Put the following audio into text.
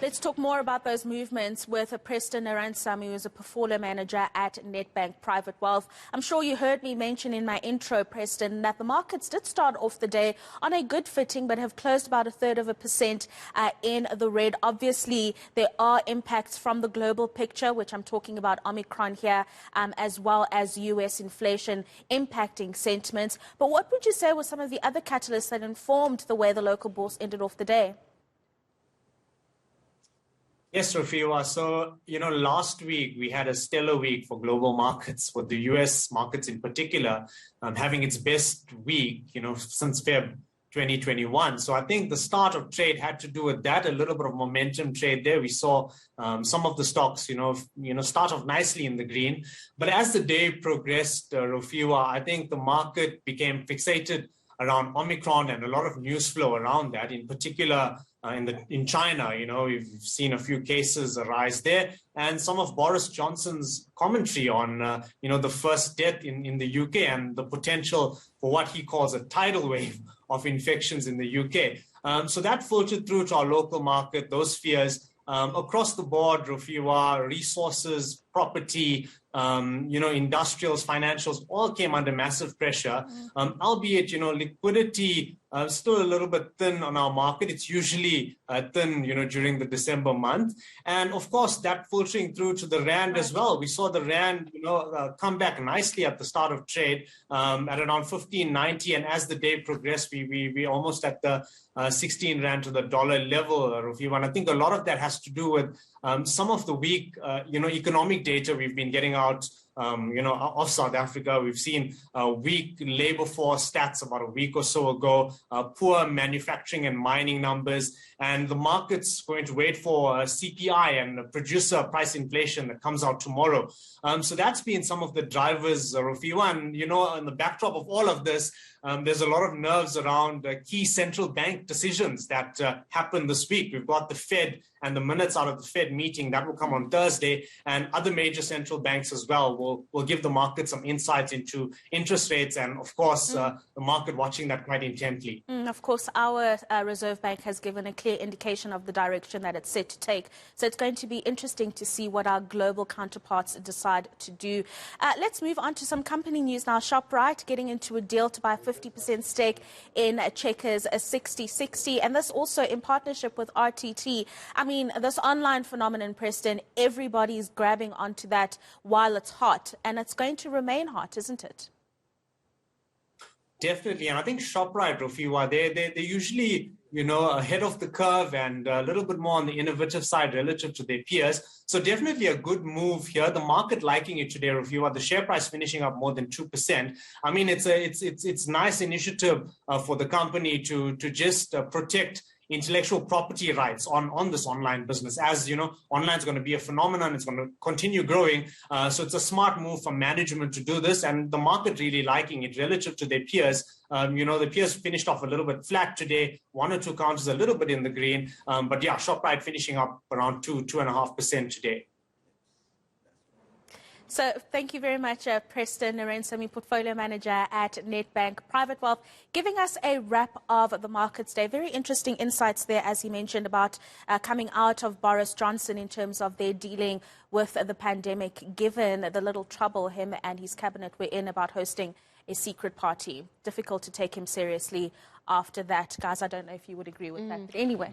Let's talk more about those movements with Preston Narainsamy, who is a portfolio manager at Nedbank Private Wealth. I'm sure you heard me mention in my intro, Preston, that the markets did start off the day on a good footing, but have closed about 1/3% in the red. Obviously, there are impacts from the global picture, which I'm talking about Omicron here, as well as US inflation impacting sentiments. But what would you say were some of the other catalysts that informed the way the local bourse ended off the day? Yes, Rofhiwa. So, last week we had a stellar week for global markets, with the US markets in particular having its best week, since Feb 2021. So I think the start of trade had to do with that, a little bit of momentum trade there. We saw some of the stocks, start off nicely in the green. But as the day progressed, Rofhiwa, I think the market became fixated around Omicron and a lot of news flow around that, in particular in China. We've seen a few cases arise there, and some of Boris Johnson's commentary on the first death in the UK and the potential for what he calls a tidal wave of infections in the UK. So that filtered through to our local market, those fears. Across the board, Rofhiwa, resources, property, industrials, financials, all came under massive pressure, albeit, liquidity still a little bit thin on our market. It's usually thin, during the December month. And of course, that filtering through to the Rand as well. We saw the Rand, come back nicely at the start of trade at around 15.90. And as the day progressed, we almost at the 16 Rand to the dollar level, Rofhiwa. And I think a lot of that has to do with some of the weak, economic data we've been getting out, of South Africa. We've seen weak labor force stats about a week or so ago, poor manufacturing and mining numbers, and the market's going to wait for CPI and producer price inflation that comes out tomorrow. So that's been some of the drivers, Rofhiwa. And, in the backdrop of all of this, there's a lot of nerves around key central bank decisions that happened this week. We've got the Fed and the minutes out of the Fed meeting that will come on Thursday, and other major central banks as well will give the market some insights into interest rates, and of course the market watching that quite intently. Of course, our Reserve Bank has given a clear indication of the direction that it's set to take, so it's going to be interesting to see what our global counterparts decide to do. Let's move on to some company news now. Shoprite getting into a deal to buy a 50% stake in Checkers, a 60/60, and this also in partnership with RTT. I mean, this online phenomenon, Preston, everybody's grabbing onto that while it's hot, and it's going to remain hot, isn't it? Definitely, and I think Shoprite, Rofhiwa, they're usually, ahead of the curve and a little bit more on the innovative side relative to their peers. So definitely a good move here. The market liking it today, Rofhiwa. The share price finishing up more than 2%. I mean, it's nice initiative for the company to just protect intellectual property rights on this online business. As online is going to be a phenomenon. It's going to continue growing. So it's a smart move from management to do this, and the market really liking it relative to their peers. The peers finished off a little bit flat today, 1 or 2 counters a little bit in the green. But yeah, Shoprite finishing up around 2.5% today. So thank you very much, Preston Narainsamy, Portfolio Manager at Nedbank Private Wealth, giving us a wrap of the markets day. Very interesting insights there, as he mentioned, about coming out of Boris Johnson in terms of their dealing with the pandemic, given the little trouble him and his cabinet were in about hosting a secret party. Difficult to take him seriously after that. Guys, I don't know if you would agree with that. But anyway.